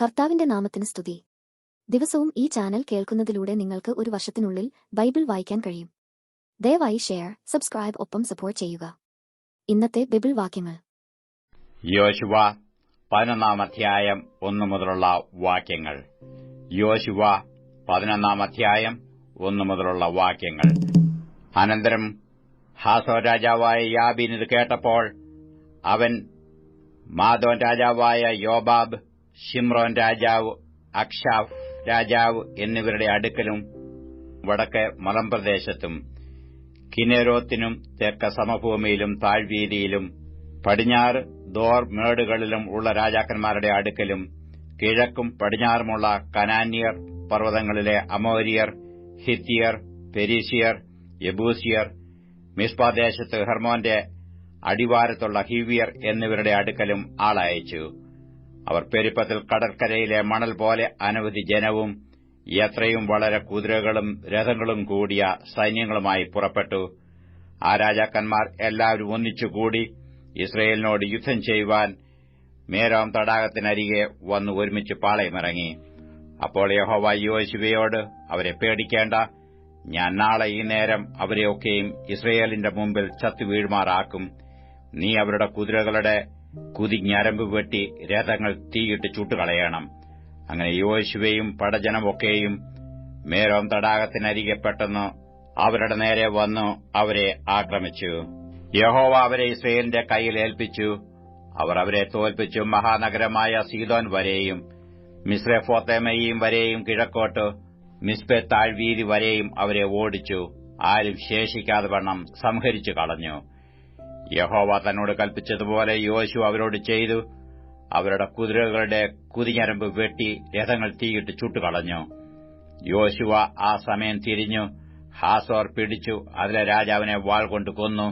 കർത്താവിന്റെ നാമത്തിന് സ്തുതി. ദിവസവും ഈ ചാനൽ കേൾക്കുന്നതിലൂടെ നിങ്ങൾക്ക് ഒരു വർഷത്തിനുള്ളിൽ ബൈബിൾ വായിക്കാൻ കഴിയും. ദയവായി ഷെയർ, സബ്സ്ക്രൈബ് ഒപ്പം സപ്പോർട്ട് ചെയ്യുക. ഇന്നത്തെ ബൈബിൾ വാക്യങ്ങൾ. യോശുവ 11 അധ്യായം 1 മുതലുള്ള വാക്യങ്ങൾ. യോശുവ 11 അധ്യായം 1 മുതലുള്ള വാക്യങ്ങൾ. അനന്തരം ഹാസോർ രാജാവായ യാബീൻ ഇത് കേട്ടപ്പോൾ അവൻ മാദോൻ രാജാവായ യോബാബ്, ശിമ്രോൻ രാജാവ്, അക്ഷാഫ് രാജാവ് എന്നിവരുടെ അടുക്കലും വടക്ക് മലമ്പ്രദേശത്തും കിന്നേരോത്തിനും തെക്ക് സമഭൂമിയിലും താഴ്വീതിയിലും പടിഞ്ഞാറ് ദോർ മേടുകളിലും ഉള്ള രാജാക്കന്മാരുടെ അടുക്കലും കിഴക്കും പടിഞ്ഞാറുമുള്ള കനാന്യർ, പർവ്വതങ്ങളിലെ അമോര്യർ, ഹിത്യർ, പെരീശിയർ, യെബൂസിയർ, മിസ്പാദേശത്ത് ഹെർമോന്റെ അടിവാരത്തുള്ള ഹിവ്യർ എന്നിവരുടെ അടുക്കലും ആളയച്ചു. അവർ പെരുപ്പത്തിൽ കടൽക്കരയിലെ മണൽ പോലെ അനവധി ജനവും എത്രയും വളരെ കുതിരകളും രഥങ്ങളും കൂടിയ സൈന്യങ്ങളുമായി പുറപ്പെട്ടു. ആ രാജാക്കന്മാർ എല്ലാവരും ഒന്നിച്ചുകൂടി ഇസ്രയേലിനോട് യുദ്ധം ചെയ്യുവാൻ മേരോം തടാകത്തിനരികെ വന്ന് ഒരുമിച്ച് പാളയമിറങ്ങി. അപ്പോൾ യഹോവ യോശുവയോട്, അവരെ പേടിക്കേണ്ട, ഞാൻ നാളെ ഈ നേരം അവരെയൊക്കെയും ഇസ്രയേലിന്റെ മുമ്പിൽ ചത്തുവീഴുമാറാക്കും. നീ അവരുടെ കുതിരകളുടെ കുതിഞ്ഞരമ്പ് വെട്ടി രഥങ്ങൾ തീയിട്ട് ചുട്ടുകളയണം. അങ്ങനെ യോശുവയും പടജനമൊക്കെയും മേരോം തടാകത്തിനരികെ പെട്ടെന്ന് അവരുടെ നേരെ വന്നു അവരെ ആക്രമിച്ചു. യഹോവ അവരെ ഇസ്രയേലിന്റെ കയ്യിൽ ഏൽപ്പിച്ചു. അവർ അവരെ തോൽപ്പിച്ചു മഹാനഗരമായ സീദോൻ വരെയും മിസ്രെഫോത്തേമയീം വരെയും കിഴക്കോട്ട് മിസ്പെ താഴ്വീതി വരെയും അവരെ ഓടിച്ചു. ആരും ശേഷിക്കാതെ വണ്ണം സംഹരിച്ചു കളഞ്ഞു. യഹോവ തന്നോട് കൽപ്പിച്ചതുപോലെ യോശുവ അവരോട് ചെയ്തു. അവരുടെ കുതിരകളുടെ കുതിഞ്ഞരമ്പ് വെട്ടി രഥങ്ങൾ തീയിട്ട് ചുട്ടുകളഞ്ഞു. യോശുവ ആ സമയം തിരിഞ്ഞു ഹാസോർ പിടിച്ചു അതിലെ രാജാവിനെ വാൾ കൊണ്ട് കൊന്നു.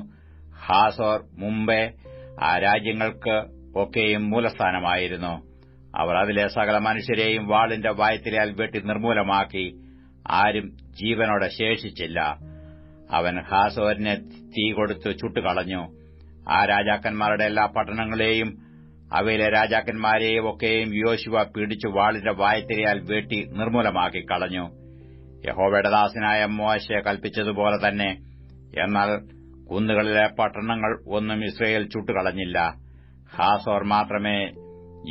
ഹാസോർ മുമ്പേ ആ രാജ്യങ്ങൾക്ക് ഒക്കെയും മൂലസ്ഥാനമായിരുന്നു. അവർ അതിലെ സകല മനുഷ്യരെയും വാളിന്റെ വായ്ത്തലയാൽ വെട്ടി നിർമൂലമാക്കി. ആരും ജീവനോടെ ശേഷിച്ചില്ല. അവൻ ഹാസോരിനെ തീ കൊടുത്ത് ചുട്ടുകളഞ്ഞു. ആ രാജാക്കന്മാരുടെ എല്ലാ പട്ടണങ്ങളെയും അവയിലെ രാജാക്കന്മാരെയും ഒക്കെയും യോശുവ പിടിച്ചു വാളിന്റെ വായ്ത്തലയാൽ വെട്ടി നിർമൂലമാക്കി കളഞ്ഞു, യഹോവയുടെ ദാസനായ മോശെ കൽപ്പിച്ചതുപോലെ തന്നെ. എന്നാൽ കുന്നുകളിലെ പട്ടണങ്ങൾ ഒന്നും ഇസ്രയേൽ ചുട്ടുകളഞ്ഞില്ല. ഹാസോർ മാത്രമേ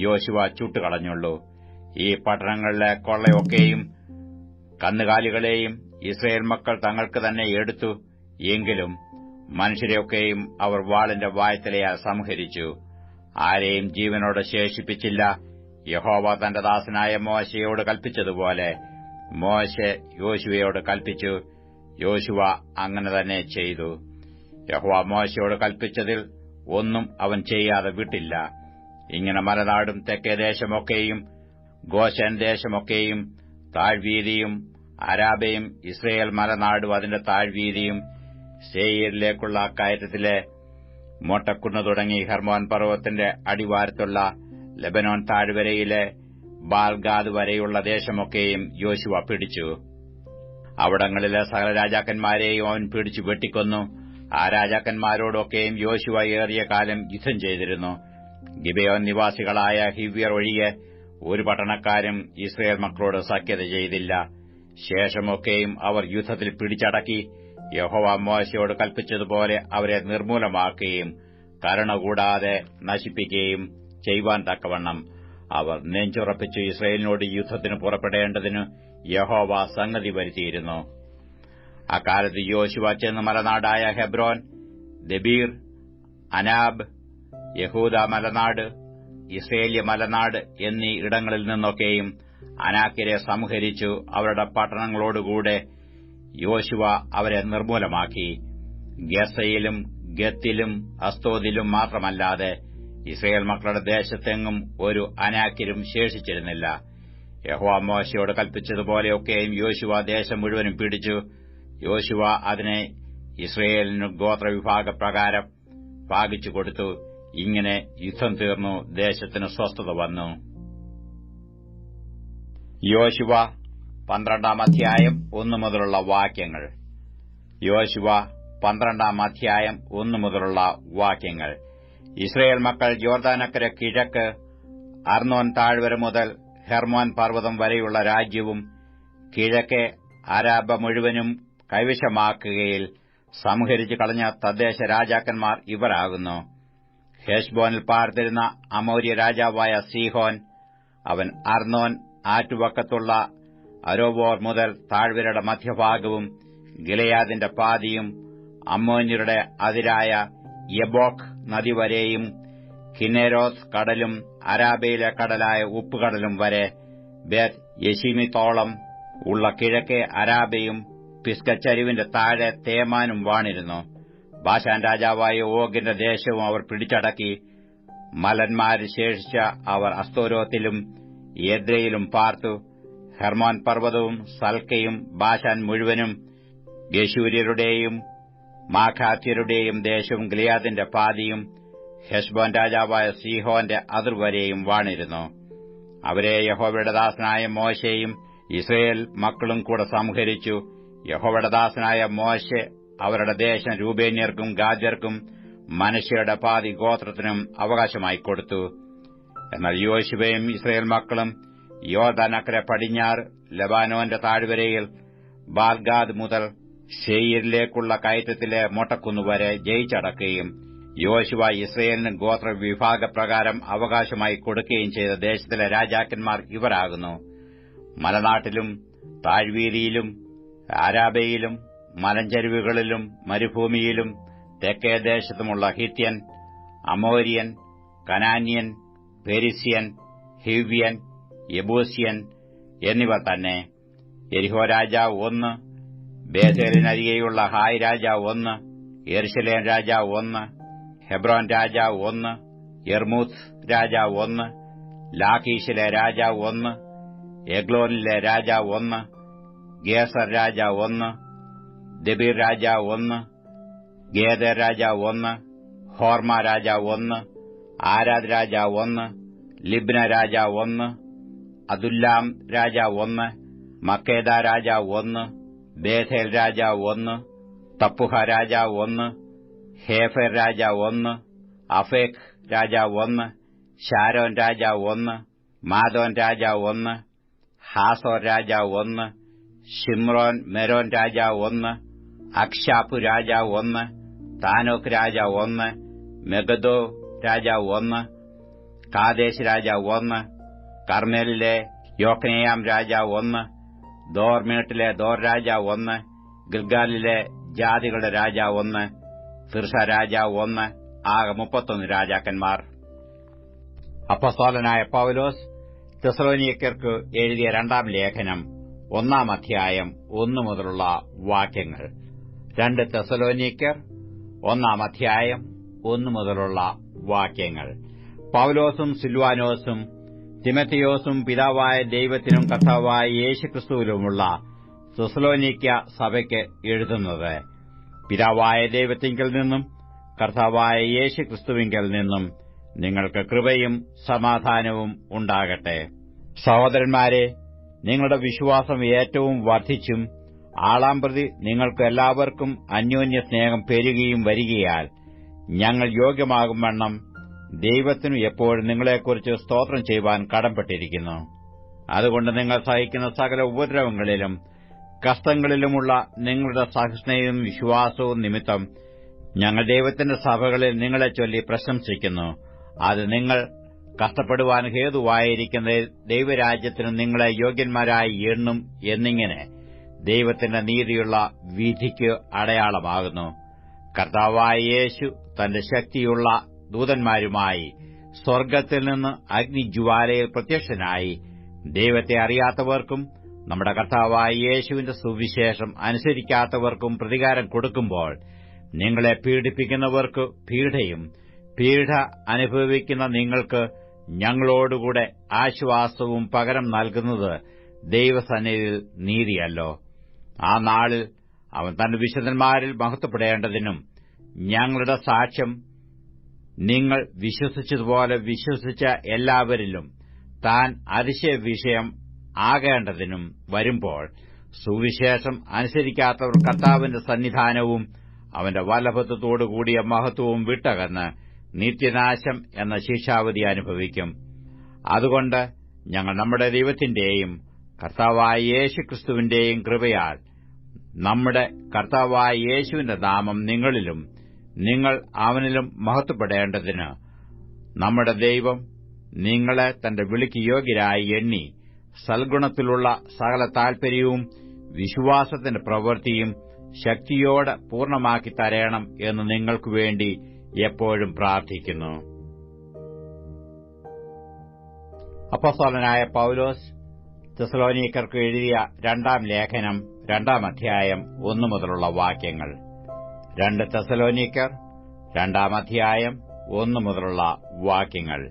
യോശുവ ചുട്ടുകളഞ്ഞുള്ളൂ. ഈ പട്ടണങ്ങളിലെ കൊള്ളയൊക്കെയും കന്നുകാലികളെയും ഇസ്രയേൽ മക്കൾ തങ്ങൾക്ക് തന്നെ എടുത്തു. എങ്കിലും മനുഷ്യരെയൊക്കെയും അവർ വാളിന്റെ വായ്ത്തലയാൽ സംഹരിച്ചു. ആരെയും ജീവനോട് ശേഷിപ്പിച്ചില്ല. യഹോവ തന്റെ ദാസനായ മോശയോട് കൽപ്പിച്ചതുപോലെ മോശെ യോശുവയോട് കൽപ്പിച്ചു. യോശുവ അങ്ങനെ തന്നെ ചെയ്തു. യഹോവ മോശയോട് കൽപ്പിച്ചതിൽ ഒന്നും അവൻ ചെയ്യാതെ വിട്ടില്ല. ഇങ്ങനെ മലനാടും തെക്കേ ദേശമൊക്കെയും ഗോശൻ ദേശമൊക്കെയും താഴ്വീതിയും അരാബയും ഇസ്രയേൽ മലനാടും അതിന്റെ താഴ്വീതിയും സേയീരിലേക്കുള്ള കയറ്റത്തിലെ മോട്ടക്കുന്ന് തുടങ്ങി ഹെർമോൻ പർവ്വതത്തിന്റെ അടിവാരത്തുള്ള ലെബനോൻ താഴ്വരയിലെ ബാൽഗാദ് വരെയുള്ള ദേശമൊക്കെയും യോശുവ പിടിച്ചു. അവിടങ്ങളിലെ സകല രാജാക്കന്മാരെയും അവൻ പിടിച്ചു വെട്ടിക്കൊന്നു. ആ രാജാക്കന്മാരോടൊക്കെയും യോശുവ ഏറിയ കാലം യുദ്ധം ചെയ്തിരുന്നു. ഗിബെയോൻ നിവാസികളായ ഹിവ്യർ ഒഴികെ ഒരു പട്ടണക്കാരും ഇസ്രയേൽ മക്കളോട് സഖ്യത ചെയ്തില്ല. ശേഷമൊക്കെയും അവർ യുദ്ധത്തിൽ പിടിച്ചടക്കി. യഹോവ മോശയോട് കൽപ്പിച്ചതുപോലെ അവരെ നിർമൂലമാക്കുകയും കരുണ കൂടാതെ നശിപ്പിക്കുകയും ചെയ്യുവാൻ തക്കവണ്ണം അവർ നെഞ്ചുറപ്പിച്ചു ഇസ്രയേലിനോട് യുദ്ധത്തിന് പുറപ്പെടേണ്ടതിന് യഹോവ സംഗതി വരുത്തിയിരുന്നു. അക്കാലത്ത് യോശുവ ചെന്ന് മലനാടായ ഹെബ്രോൻ, ദെബീർ, അനാബ്, യഹൂദ മലനാട്, ഇസ്രയേല്യ മലനാട് എന്നീ ഇടങ്ങളിൽ നിന്നൊക്കെയും അനാക്യരെ സംഹരിച്ചു. അവരുടെ പട്ടണങ്ങളോടുകൂടെ യോശുവ അവരെ നിർമൂലമാക്കി. ഗസയിലും ഗത്തിലും അസ്തോദിലും മാത്രമല്ലാതെ ഇസ്രയേൽ മക്കളുടെ ദേശത്തെങ്ങും ഒരു അനാക്യരും ശേഷിച്ചിരുന്നില്ല. യഹോവ മോശയോട് കൽപ്പിച്ചതുപോലെയൊക്കെയും യോശുവ ദേശം മുഴുവനും പിടിച്ചു. യോശുവ അതിനെ ഇസ്രയേലിന് ഗോത്രവിഭാഗപ്രകാരം ഭാഗിച്ചു കൊടുത്തു. ഇങ്ങനെ യുദ്ധം തീർന്നു. ദേശത്തിന് സ്വസ്ഥത വന്നു. യോശുവ 12 അധ്യായം 1 മുതലുള്ള വാക്യങ്ങൾ. യോശുവ 12 അധ്യായം 1 മുതലുള്ള വാക്യങ്ങൾ. ഇസ്രയേൽ മക്കൾ യോർദാനക്കരെ കിഴക്ക് അർന്നോൻ താഴ്വര മുതൽ ഹെർമോൻ പർവ്വതം വരെയുള്ള രാജ്യവും കിഴക്കെ അരാബ മുഴുവനും കൈവശമാക്കുകയിൽ സംഹരിച്ചു കളഞ്ഞ തദ്ദേശ രാജാക്കന്മാർ ഇവരാകുന്നു. ഹെശ്ബോനിൽ പാർത്തിരുന്ന അമോര്യ രാജാവായ സീഹോൻ, അവൻ അർന്നോൻ ആറ്റുവക്കത്തുള്ള അരോവോർ മുതൽ താഴ്വരയുടെ മധ്യഭാഗവും ഗിലെയാദിന്റെ പാതിയും അമ്മോന്യരുടെ അതിരായ യബോക്ക് നദിവരെയും കിന്നേരോസ് കടലും അരാബയിലെ കടലായ ഉപ്പുകടലും വരെ ബേത് യെശീമിത്തോളം ഉള്ള കിഴക്കെ അരാബയും പിസ്കച്ചരിവിന്റെ താഴെ തേമാനും വാണിരുന്നു. ബാശാൻ രാജാവായ ഓഗിന്റെ ദേശവും അവർ പിടിച്ചടക്കി. മലന്മാരിൽ ശേഷിച്ച അവർ അസ്തോരോത്തിലും യെദ്രയിലും പാർത്തു. ഹെർമോൻ പർവ്വതവും സൽക്കയും ബാശാൻ മുഴുവനും ഗെശൂര്യരുടെയും മാഖാത്യരുടെയും ദേശവും ഗിലെയാദിന്റെ പാതിയും ഹെശ്ബോൻ രാജാവായ സീഹോന്റെ അതിർവരെയും വാണിരുന്നു. അവരെ യഹോവയുടെ ദാസനായ മോശെയും ഇസ്രയേൽ മക്കളും കൂടെ സംഹരിച്ചു. യഹോവയുടെ ദാസനായ മോശെ അവരുടെ ദേശം രൂബേന്യർക്കും ഗാദ്യർക്കും മനശ്ശെയുടെ പാതി ഗോത്രത്തിനും അവകാശമായി കൊടുത്തു. എന്നാൽ യോശുവയും ഇസ്രയേൽ മക്കളും യോർദാനക്കരെ പടിഞ്ഞാറ് ലെബാനോന്റെ താഴ്വരയിൽ ബാൽഗാദ് മുതൽ ശെയീരിലേക്കുള്ള കയറ്റത്തിലെ മൊട്ടക്കുന്നുവരെ ജയിച്ചടക്കുകയും യോശുവ ഇസ്രയേലിന് ഗോത്രവിഭാഗപ്രകാരം അവകാശമായി കൊടുക്കുകയും ചെയ്ത ദേശത്തിലെ രാജാക്കന്മാർ ഇവരാകുന്നു. മലനാട്ടിലും താഴ്വീതിയിലും അരാബയിലും മലഞ്ചരിവുകളിലും മരുഭൂമിയിലും തെക്കേ ദേശത്തുമുള്ള ഹിത്യൻ, അമോര്യൻ, കനാന്യൻ, പെരിസ്യൻ, ഹിവ്യൻ, യെബൂസ്യൻ എന്നിവർ തന്നെ. യെരിഹോ രാജാവ് 1, ബേഥേലിനരികെയുള്ള ഹായ് രാജാവ് 1, യെരുശലേം രാജാവ് 1, ഹെബ്രോൻ രാജാവ് 1, യർമൂത്ത് രാജാവ് 1, ലാഖീഷിലെ രാജാവ് 1, എഗ്ലോനിലെ രാജാവ് 1, ഗേസർ രാജാവ് 1, ദെബീർ രാജാവ് 1, ഗേദർ രാജാവ് 1, ഹോർമ രാജാവ് 1, ആരാദ് രാജാവ് 1, ലിബ്ന രാജാവ് 1, അതുല്ലാം രാജാവ് 1, മക്കേദ രാജാവ് 1, ബേഥേൽ രാജാവ് 1, തപ്പുഹ രാജാവ് 1, ഹേഫർ രാജാവ് 1, അഫേക് രാജാവ് 1, ഷാരോൻ രാജാവ് 1, മാദോൻ രാജാവ് 1, ഹാസോർ രാജാവ് 1, ഷിമ്രോൻ മെരോൻ രാജാവ് 1, അക്ഷാപ്പു രാജാവ് 1, താനോക്ക് രാജാവ് 1, മെഗദോ രാജാവ് 1, കാദേശ് രാജാവ് 1, കർമ്മേലിലെ യോക്നെയാം രാജാവ് 1, ദോർമേട്ടിലെ ദോർ രാജാവ് 1, ഗിൽഗാലിലെ ജാതികളുടെ രാജാവ് 1, ഫിർസ രാജാവ് 1, ആകെ 31 രാജാക്കന്മാർ. അപ്പോസ്തലനായ പൗലോസ് തെസ്സലോനിക്കർക്ക് എഴുതിയ 2-ാം ലേഖനം 1-ാം അധ്യായം 1 മുതലുള്ള വാക്യങ്ങൾ. 2 തെസ്സലോനിക്കർ 1-ാം അധ്യായം 1 മുതലുള്ള വാക്യങ്ങൾ. പൗലോസും സിൽവാനോസും തിമോഥെയോസും പിതാവായ ദൈവത്തിനും കർത്താവായ യേശുക്രിസ്തുവിലുമുള്ള തെസ്സലോനിക്ക സഭയ്ക്ക് എഴുതുന്നത്, പിതാവായ ദൈവത്തിങ്കൽ നിന്നും കർത്താവായ യേശുക്രിസ്തുവിങ്കൽ നിന്നും നിങ്ങൾക്ക് കൃപയും സമാധാനവും ഉണ്ടാകട്ടെ. സഹോദരന്മാരെ, നിങ്ങളുടെ വിശ്വാസം ഏറ്റവും വർദ്ധിച്ചും ആളാംപ്രതി നിങ്ങൾക്ക് എല്ലാവർക്കും അന്യോന്യ സ്നേഹം പെരുകയും വരികയാൽ ഞങ്ങൾ യോഗ്യമാകും വണ്ണം ദൈവത്തിനു എപ്പോഴും നിങ്ങളെക്കുറിച്ച് സ്തോത്രം ചെയ്യുവാൻ കടംപ്പെട്ടിരിക്കുന്നു. അതുകൊണ്ട് നിങ്ങൾ സഹിക്കുന്ന സകല ഉപദ്രവങ്ങളിലും കഷ്ടങ്ങളിലുമുള്ള നിങ്ങളുടെ സഹിഷ്ണുതയും വിശ്വാസവും നിമിത്തം ഞങ്ങൾ ദൈവത്തിന്റെ സഭകളിൽ നിങ്ങളെ ചൊല്ലി പ്രശംസിക്കുന്നു. അത് നിങ്ങൾ കഷ്ടപ്പെടുവാൻ ഹേതുവായിരിക്കുന്ന ദൈവരാജ്യത്തിന് നിങ്ങളെ യോഗ്യന്മാരായി എണ്ണും എന്നിങ്ങനെ ദൈവത്തിന്റെ നീതിയുള്ള വിധിക്ക് അടയാളമാകുന്നു. കർത്താവായ യേശു തന്റെ ശക്തിയുള്ള ദൂതന്മാരുമായി സ്വർഗ്ഗത്തിൽ നിന്ന് അഗ്നിജ്വാലയിൽ പ്രത്യക്ഷനായി ദൈവത്തെ അറിയാത്തവർക്കും നമ്മുടെ കർത്താവായ യേശുവിന്റെ സുവിശേഷം അനുസരിക്കാത്തവർക്കും പ്രതികാരം കൊടുക്കുമ്പോൾ നിങ്ങളെ പീഡിപ്പിക്കുന്നവർക്ക് പീഡയും പീഡ അനുഭവിക്കുന്ന നിങ്ങൾക്ക് ഞങ്ങളോടുകൂടെ ആശ്വാസവും പകരം നൽകുന്നത് ദൈവസന്നിധിയിൽ നീതിയല്ലോ. ആ നാളിൽ അവൻ തന്റെ വിശുദ്ധന്മാരിൽ മഹത്വപ്പെടേണ്ടതിനും ഞങ്ങളുടെ സാക്ഷ്യം നിങ്ങൾ വിശ്വസിച്ചതുപോലെ വിശ്വസിച്ച എല്ലാവരിലും താൻ അതിശയവിഷയം ആകേണ്ടതിനും വരുമ്പോൾ സുവിശേഷം അനുസരിക്കാത്തവർ കർത്താവിന്റെ സന്നിധാനവും അവന്റെ വലഭത്വത്തോടുകൂടിയ മഹത്വവും വിട്ടകന്ന് നിത്യനാശം എന്ന ശിക്ഷാവിധി അനുഭവിക്കും. അതുകൊണ്ട് ഞങ്ങൾ നമ്മുടെ ദൈവത്തിന്റെയും കർത്താവായ യേശുക്രിസ്തുവിന്റെയും കൃപയാൽ നമ്മുടെ കർത്താവായ യേശുവിന്റെ നാമം നിങ്ങളിലും നിങ്ങൾ അവനിലും മഹത്വപ്പെടേണ്ടതിന് നമ്മുടെ ദൈവം നിങ്ങളെ തന്റെ വിളിക്ക് യോഗ്യരായി എണ്ണി സൽഗുണത്തിലുള്ള സകല താൽപര്യവും വിശ്വാസത്തിന്റെ പ്രവൃത്തിയും ശക്തിയോടെ പൂർണ്ണമാക്കി തരേണം എന്ന് നിങ്ങൾക്കുവേണ്ടി എപ്പോഴും പ്രാർത്ഥിക്കുന്നു. അപ്പോസ്തലനായ പൗലോസ് തെസ്സലോനിക്കർക്ക് എഴുതിയ രണ്ടാം ലേഖനം 2-ാം അധ്യായം 1 മുതലുള്ള വാക്യങ്ങൾ. 2 തെസ്സലോനിക്കർ 2-ാം അധ്യായം 1 മുതലുള്ള വാക്യങ്ങൾ.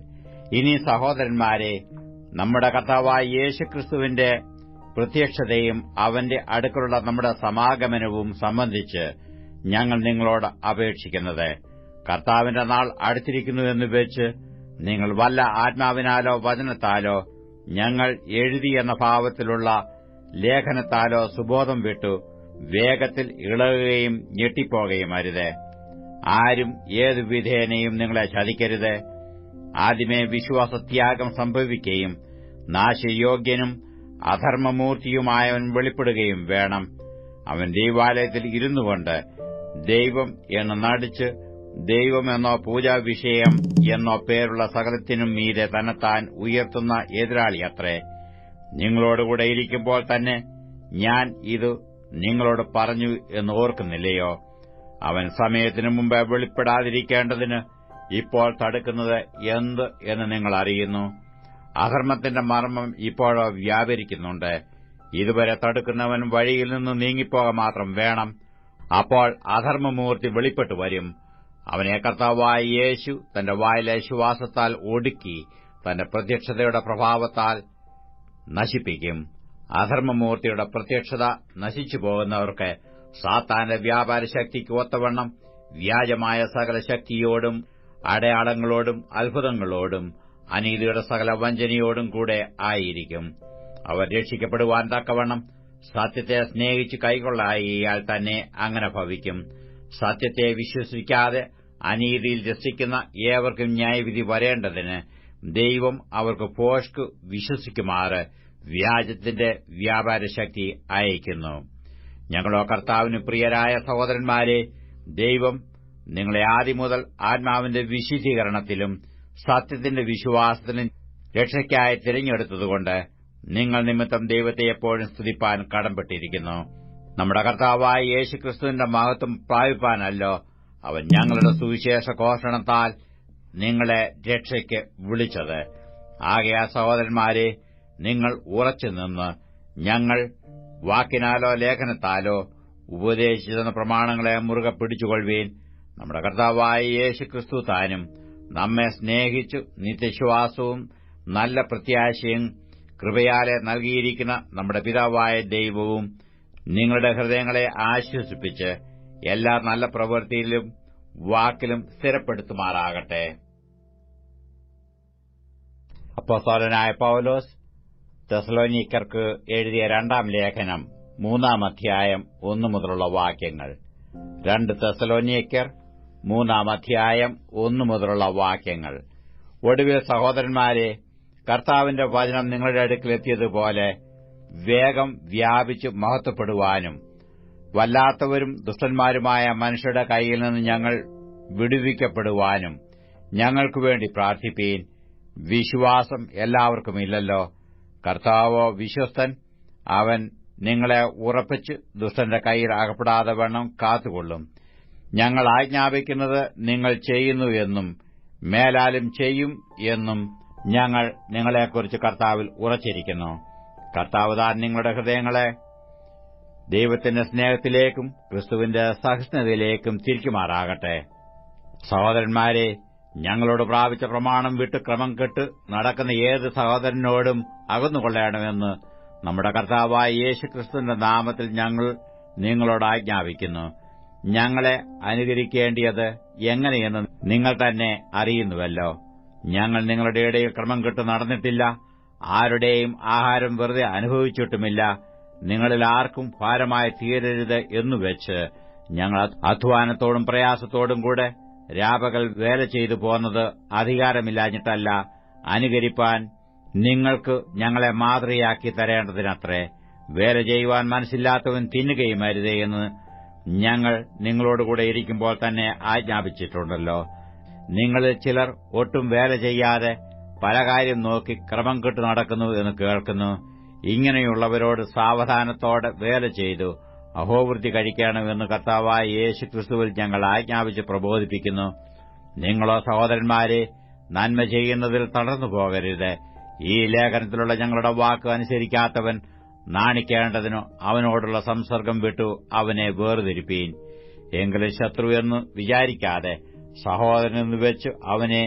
ഇനി സഹോദരന്മാരെ, നമ്മുടെ കർത്താവായ യേശുക്രിസ്തുവിന്റെ പ്രത്യക്ഷതയും അവന്റെ അടുക്കലുള്ള നമ്മുടെ സമാഗമനവും സംബന്ധിച്ച് ഞങ്ങൾ നിങ്ങളോട് അപേക്ഷിക്കുന്നത്, കർത്താവിന്റെ നാൾ അടുത്തിരിക്കുന്നുവെന്ന് വെച്ച് നിങ്ങൾ വല്ല ആത്മാവിനാലോ വചനത്താലോ ഞങ്ങൾ എഴുതിയെന്ന ഭാവത്തിലുള്ള ലേഖനത്താലോ സുബോധം വിട്ടു വേഗത്തിൽ ഇളകുകയും ഞെട്ടിപ്പോകുകയും അരുത്. ആരും ഏതു വിധേനയും നിങ്ങളെ ചതിക്കരുത്. ആദ്യമേ വിശ്വാസത്യാഗം സംഭവിക്കുകയും നാശയോഗ്യനും അധർമ്മമൂർത്തിയുമായവൻ വെളിപ്പെടുകയും വേണം. അവൻ ദൈവാലയത്തിൽ ഇരുന്നുകൊണ്ട് ദൈവം എന്ന് നടിച്ച് ദൈവമെന്നോ പൂജാവിഷയം എന്നോ പേരുള്ള സകലത്തിനും മീതെ തന്നെത്താൻ ഉയർത്തുന്ന എതിരാളിയത്രേ. നിങ്ങളോടുകൂടെ ഇരിക്കുമ്പോൾ തന്നെ ഞാൻ ഇത് നിങ്ങളോട് പറഞ്ഞു എന്ന് ഓർക്കുന്നില്ലയോ? അവൻ സമയത്തിനു മുമ്പ് വെളിപ്പെടാതിരിക്കേണ്ടതിന് ഇപ്പോൾ തടുക്കുന്നത് എന്ത് എന്ന് നിങ്ങൾ അറിയുന്നു. അധർമ്മത്തിന്റെ മർമ്മം ഇപ്പോഴോ വ്യാപരിക്കുന്നുണ്ട്. ഇതുവരെ തടുക്കുന്നവൻ വഴിയിൽ നിന്ന് നീങ്ങിപ്പോക മാത്രം വേണം. അപ്പോൾ അധർമ്മമൂർത്തി വെളിപ്പെട്ടു വരും. അവനെ കർത്താവായ യേശു തന്റെ വായിലെ ശ്വാസത്താൽ ഒടുക്കി തന്റെ പ്രത്യക്ഷതയുടെ പ്രഭാവത്താൽ നശിപ്പിക്കും. അധർമ്മമൂർത്തിയുടെ പ്രത്യക്ഷത നശിച്ചു പോകുന്നവർക്ക് സാത്താന്റെ വ്യാപാര ശക്തിക്ക് ഒത്തവണ്ണം വ്യാജമായ സകല ശക്തിയോടും അടയാളങ്ങളോടും അത്ഭുതങ്ങളോടും അനീതിയുടെ സകല വഞ്ചനയോടും കൂടെ ആയിരിക്കും. അവർ രക്ഷിക്കപ്പെടുവാൻ തക്കവണ്ണം സത്യത്തെ സ്നേഹിച്ച് കൈക്കൊള്ളായിയാൽ തന്നെ അങ്ങനെ ഭവിക്കും. സത്യത്തെ വിശ്വസിക്കാതെ അനീതിയിൽ രസിക്കുന്ന ഏവർക്കും ന്യായവിധി വരേണ്ടതിന് ദൈവം അവർക്ക് ഭോഷ്ക് വിശ്വസിക്കുമാറ് വ്യാജത്തിന്റെ വ്യാപാരശക്തി അയക്കുന്നു. ഞങ്ങളോ കർത്താവിന് പ്രിയരായ സഹോദരന്മാരെ, ദൈവം നിങ്ങളെ ആദ്യം മുതൽ ആത്മാവിന്റെ വിശുദ്ധീകരണത്തിലും സത്യത്തിന്റെ വിശ്വാസത്തിലും രക്ഷയ്ക്കായി തിരഞ്ഞെടുത്തതുകൊണ്ട് നിങ്ങൾ നിമിത്തം ദൈവത്തെ എപ്പോഴും സ്തുതിപ്പാൻ കടംപെട്ടിരിക്കുന്നു. നമ്മുടെ കർത്താവായ യേശുക്രിസ്തുവിന്റെ മഹത്വം പ്രാപിപ്പാനല്ലോ അവൻ ഞങ്ങളുടെ സുവിശേഷ ഘോഷണത്താൽ നിങ്ങളെ രക്ഷയ്ക്ക് വിളിച്ചത്. ആകയാൽ സഹോദരന്മാരെ, നിങ്ങൾ ഉറച്ചുനിന്ന് ഞങ്ങൾ വാക്കിനാലോ ലേഖനത്താലോ ഉപദേശിച്ചെന്ന പ്രമാണങ്ങളെ മുറുകെ പിടിച്ചുകൊള്ളുവീൻ. നമ്മുടെ കർത്താവായ യേശുക്രിസ്തു താനും നമ്മെ സ്നേഹിച്ചു നിത്യശ്വാസവും നല്ല പ്രത്യാശയും കൃപയാലെ നൽകിയിരിക്കുന്ന നമ്മുടെ പിതാവായ ദൈവവും നിങ്ങളുടെ ഹൃദയങ്ങളെ ആശ്വസിപ്പിച്ച് എല്ലാ നല്ല പ്രവൃത്തിയിലും വാക്കിലും സ്ഥിരപ്പെടുത്തുമാറാകട്ടെ. അപ്പോസ്തലനായ പൗലോസ് തെസ്സലോനിക്കർക്ക് എഴുതിയ രണ്ടാം ലേഖനം 3-ാം അധ്യായം 1 മുതലുള്ള വാക്യങ്ങൾ. 2 തെസ്സലോനിക്കർ 3-ാം അധ്യായം 1 മുതലുള്ള വാക്യങ്ങൾ. ഒടുവിൽ സഹോദരന്മാരെ, കർത്താവിന്റെ വചനം നിങ്ങളുടെ അടുക്കലെത്തിയതുപോലെ വേഗം വ്യാപിച്ചു മഹത്വപ്പെടുവാനും വല്ലാത്തവരും ദുഷ്ടന്മാരുമായ മനുഷ്യരുടെ കൈയിൽ നിന്ന് ഞങ്ങൾ വിടുവിക്കപ്പെടുവാനും ഞങ്ങൾക്കുവേണ്ടി പ്രാർത്ഥിപ്പീൻ. വിശ്വാസം എല്ലാവർക്കുമില്ലല്ലോ. കർത്താവോ വിശ്വസ്തൻ. അവൻ നിങ്ങളെ ഉറപ്പിച്ച് ദുഷ്ടന്റെ കൈയിൽ അകപ്പെടാതെ വണ്ണം കാത്തുകൊള്ളും. ഞങ്ങൾ ആജ്ഞാപിക്കുന്നത് നിങ്ങൾ ചെയ്യുന്നു എന്നും മേലാലും ചെയ്യും എന്നും ഞങ്ങൾ നിങ്ങളെക്കുറിച്ച് കർത്താവിൽ ഉറച്ചിരിക്കുന്നു. കർത്താവ് താൻ നിങ്ങളുടെ ഹൃദയങ്ങളെ ദൈവത്തിന്റെ സ്നേഹത്തിലേക്കും ക്രിസ്തുവിന്റെ സഹിഷ്ണുതയിലേക്കും തിരിക്കുമാറാകട്ടെ. സഹോദരന്മാരെ, ഞങ്ങളോട് പ്രാപിച്ച പ്രമാണം വിട്ട് ക്രമം കെട്ട് നടക്കുന്ന ഏത് സഹോദരനോടും അകന്നുകൊള്ളണമെന്ന് നമ്മുടെ കർത്താവായ യേശുക്രിസ്തുവിന്റെ നാമത്തിൽ ഞങ്ങൾ നിങ്ങളോട് ആജ്ഞാപിക്കുന്നു. ഞങ്ങളെ അനുകരിക്കേണ്ടിയത് എങ്ങനെയെന്ന് നിങ്ങൾ തന്നെ അറിയുന്നുവല്ലോ. ഞങ്ങൾ നിങ്ങളുടെ ഇടയിൽ ക്രമം കെട്ട് നടന്നിട്ടില്ല. ആരുടെയും ആഹാരം വെറുതെ അനുഭവിച്ചിട്ടുമില്ല. നിങ്ങളിൽ ആർക്കും ഭാരമായി തീരരുത് എന്നുവെച്ച് ഞങ്ങൾ അധ്വാനത്തോടും പ്രയാസത്തോടും കൂടെ രാപകൽ വേല ചെയ്തു പോന്നത് അധികാരമില്ലാഞ്ഞിട്ടല്ല, അനുകരിപ്പാൻ നിങ്ങൾക്ക് ഞങ്ങളെ മാതൃകയാക്കി തരേണ്ടതിനത്രേ. വേല ചെയ്യുവാൻ മനസ്സില്ലാത്തവൻ തിന്നുകയും അരുതേ എന്ന് ഞങ്ങൾ നിങ്ങളോടുകൂടെ ഇരിക്കുമ്പോൾ തന്നെ ആജ്ഞാപിച്ചിട്ടുണ്ടല്ലോ. നിങ്ങളിൽ ചിലർ ഒട്ടും വേല ചെയ്യാതെ പല കാര്യം നോക്കി ക്രമം കെട്ടു നടക്കുന്നു എന്ന് കേൾക്കുന്നു. ഇങ്ങനെയുള്ളവരോട് സാവധാനത്തോടെ വേല ചെയ്തു അഹോവൃത്തി കഴിക്കണമെന്ന് കർത്താവായ യേശുക്രിസ്തുവിൽ ഞങ്ങൾ ആജ്ഞാപിച്ച് പ്രബോധിപ്പിക്കുന്നു. നിങ്ങളോ സഹോദരന്മാരെ, നന്മ ചെയ്യുന്നതിൽ തളർന്നു പോകരുത്. ഈ ലേഖനത്തിലുള്ള ഞങ്ങളുടെ വാക്ക് അനുസരിക്കാത്തവൻ നാണിക്കേണ്ടതിനു അവനോടുള്ള സംസർഗം വിട്ടു അവനെ വേർതിരിപ്പീൻ. എങ്കിലും ശത്രു എന്ന് വിചാരിക്കാതെ സഹോദരനെന്ന് വെച്ച് അവനെ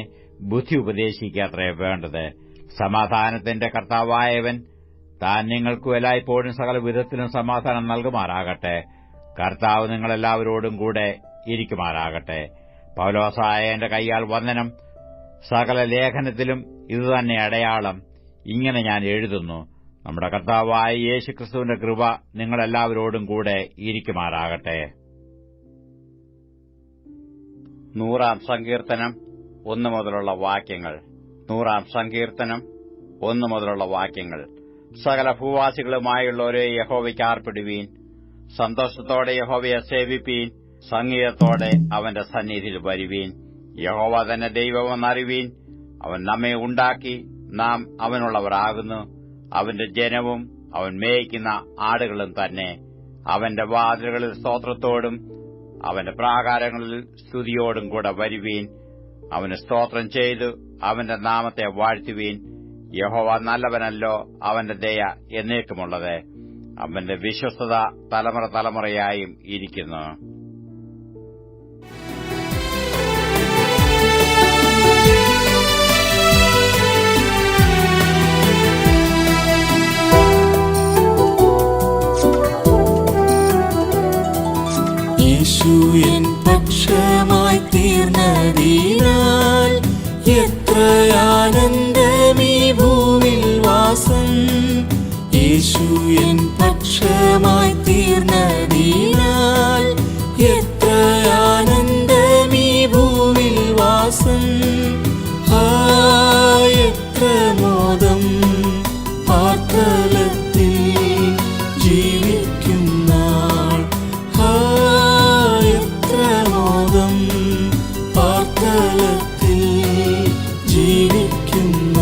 ബുദ്ധി ഉപദേശിക്കത്രേ വേണ്ടത്. സമാധാനത്തിന്റെ കർത്താവായവൻ താൻ നിങ്ങൾക്ക് എല്ലായ്പ്പോഴും സകല വിധത്തിലും സമാധാനം നൽകുമാറാകട്ടെ. കർത്താവ് നിങ്ങളെല്ലാവരോടും കൂടെ ഇരിക്കുമാറാകട്ടെ. പൗലോസായ എന്റെ കൈയാൽ വന്ദനം. സകല ലേഖനത്തിലും ഇതുതന്നെ അടയാളം. ഇങ്ങനെ ഞാൻ എഴുതുന്നു. നമ്മുടെ കർത്താവായ യേശുക്രിസ്തുവിന്റെ കൃപ നിങ്ങളെല്ലാവരോടും കൂടെ ഇരിക്കുമാറാകട്ടെ. 100-ാം സങ്കീർത്തനം 1 മുതലുള്ള വാക്യങ്ങൾ. 100-ാം സങ്കീർത്തനം 1 മുതലുള്ള വാക്യങ്ങൾ. സകല ഭൂവാസികളുമായുള്ളവരെ യഹോവയ്ക്ക് ആർപ്പിടുവീൻ. സന്തോഷത്തോടെ യഹോവയെ സേവിപ്പീൻ. സംഗീതത്തോടെ അവന്റെ സന്നിധിയിൽ വരുവീൻ. യഹോവ തന്നെ ദൈവമെന്നറിവീൻ. അവൻ നമ്മെ ഉണ്ടാക്കി, നാം അവനുള്ളവരാകുന്നു. അവന്റെ ജനവും അവൻ മേയിക്കുന്ന ആടുകളും തന്നെ. അവന്റെ വാതിലുകളിൽ സ്തോത്രത്തോടും അവന്റെ പ്രാകാരങ്ങളിൽ സ്തുതിയോടും കൂടെ വരുവീൻ. അവന് സ്തോത്രം ചെയ്തു അവന്റെ നാമത്തെ വാഴ്ത്തുവീൻ. യഹോവ നല്ലവനല്ലോ, അവന്റെ ദയ എന്നേക്കുമുള്ളത്. അവന്റെ വിശ്വസ്തത തലമുറ തലമുറയായും ഇരിക്കുന്നു. യേശു എൻ പക്ഷമായി തീർന്നതിനാൽ എത്രയാനന്ദമീ ഭൂമിൽ വാസം. യേശു എൻ പക്ഷമായി തീർന്നതിനാൽ എത്രയാനന്ദമീ ഭൂമിൽ വാസം. എത്ര മോദം പാർത്തലത്തിൽ ജീവിക്കുന്ന പാർത്തലത്തിൽ ജീവിക്കുന്ന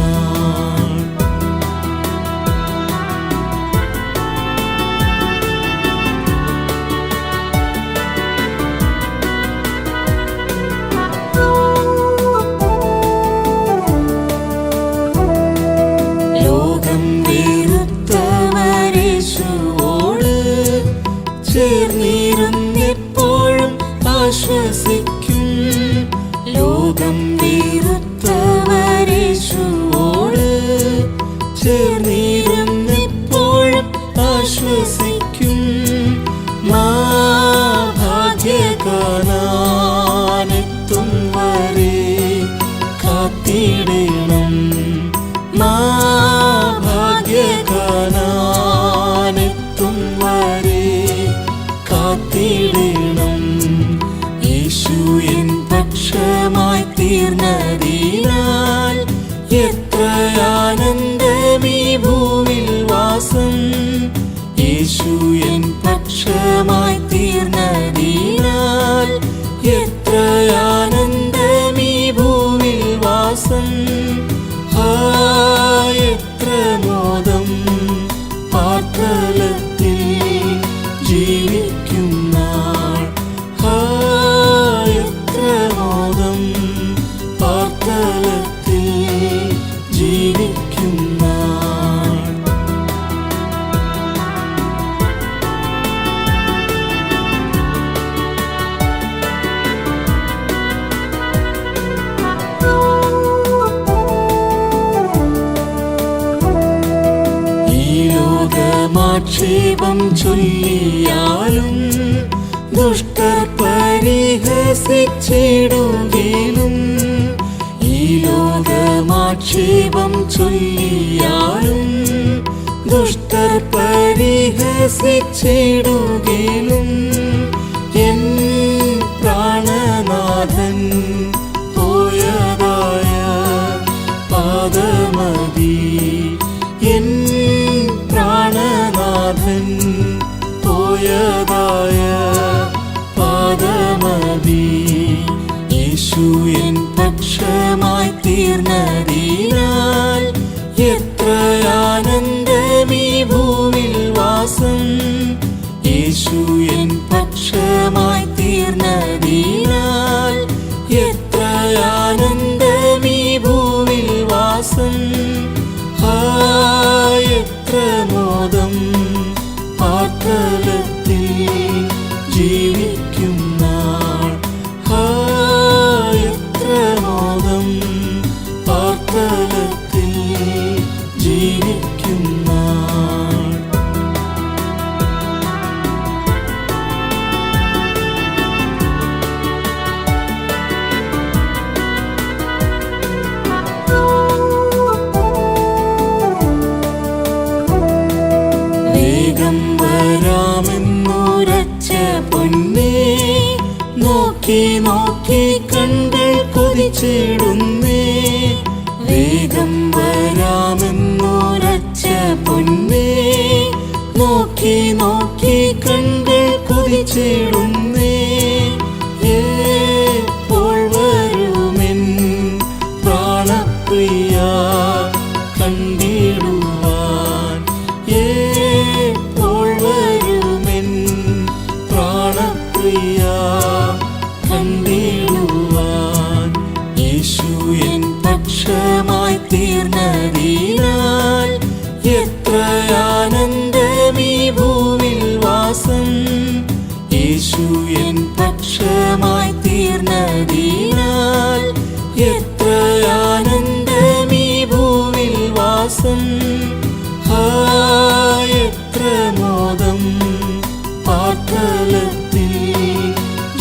ലോകം വെറുത്തവരേശുവോട് ചേർന്നിരുന്നെപ്പോഴും ആശ്വസിക്കും. ലോകം വെറുത്തവരേശുവോട് ചേർന്നിരുന്നെപ്പോഴും ആശ്വസിക്കും. ഭാഗ്യകാനാനെത്തും വരെ കാത്തിടണം. ഭാഗ്യകാനാനെത്തും വരെ കാത്തിടണം. യേശു എൻ പക്ഷമായി തീർന്നതിനാൽ എത്രയാനന്ദമീ ഭൂമിൽ വാസം. യേശു എൻ പക്ഷമായി തീർന്നതിനാൽ എത്രയാനന്ദമീ ഭൂമിൽ വാസം. എത്ര മോദം പാർത്തലത്തിൽ ജീവിക്കുന്ന എത്ര മോദം പാർത്തലത്തിൽ ജീവിക്കുന്ന ഈ ലോകമാക്ഷേപം ചൊല്ലിയാലും ദുഷ്ടർ പരിഹസിച്ചിടുകയിലും. ഈ ലോകമാക്ഷേപം ചൊല്ലിയാലും ദുഷ്ടർ പരിഹസിച്ചിടുകയിലും. എൻ പ്രാണനാഥൻ പോയതായ പാദമതി പോയതായ പാദമതി യേശു എൻ പക്ഷമായി തീർന്നതിനാൽ എത്ര ആനന്ദമീ ഭൂവിൽ വാസം. യേശു എൻ പക്ഷമായി തീർന്നതിനാൽ എത്ര ആനന്ദമീ ഭൂവിൽ വാസം. എത്ര മോദം പാർത്തലത്തിൽ ജീവിക്കും നാൾ. എത്ര മോദം പാർത്തലത്തിൽ ജീവിക്കും നാൾ. വേഗം വരാമെന്നുരച്ച പൊന്നേ, നോക്കി നോക്കി കണ്കൾ കൊതിച്ചിടുന്നേ. വേഗം വരാമെന്നുരച്ച പൊന്നേ, നോക്കി നോക്കി കണ്കൾ കൊതിച്ചിടുന്നേ. എപ്പോൾ വരുമെൻ പ്രാണപ്രിയ കണ്ടിടുവാൻ. എപ്പോൾ വരുമെൻ പ്രാണപ്രിയ കണ്ടിടുവാൻ. യേശു എൻ പക്ഷമായി തീർന്നതിനാൽ എത്ര ആനന്ദമീ ഭൂവിൽ വാസം. യേശു എൻ പക്ഷമായി തീർന്നതിനാൽ എത്ര ആനന്ദമീ ഭൂവിൽ വാസം. എത്ര മോദം പാർത്തലത്തിൽ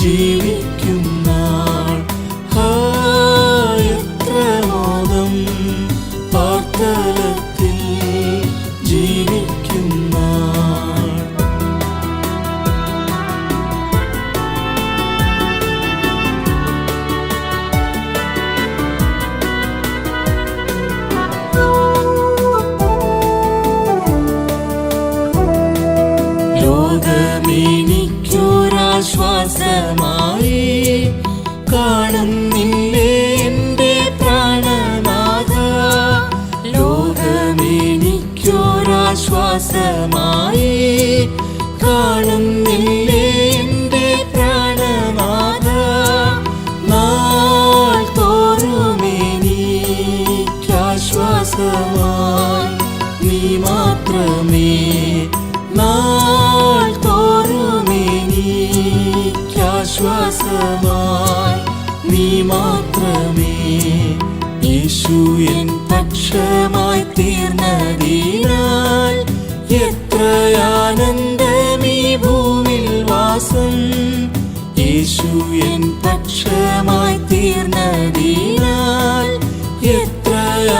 ജീവിക്കും നാൾ. എത്ര മോദം പാർത്തലത്തിൽ ജീവിക്കും നാൾ. ലോകമെനിക്കൊരാശ്വാസമായി കാണുന്നില്ലേ എന്റെ പ്രാണനാഥ. ലോകമെനിക്കൊരാശ്വാസമായി കാണുന്നില്ലേ എന്റെ പ്രാണനാഥ. നാൾ തോറുമെനിക്കാശ്വാസമായി നീ മാത്രമേ. നാൾ തോറുമെനിക്കാശ്വാസമായി നീ മാത്രമേ. യേശു എൻ പക്ഷമായി തീർന്നതിനാൽ എത്ര ആനന്ദമീ ഭൂവിൽ വാസം. യേശു എൻ പക്ഷമായി തീർന്നതിനാൽ എത്ര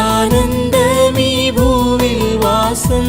ആനന്ദമീ ഭൂവിൽ വാസം.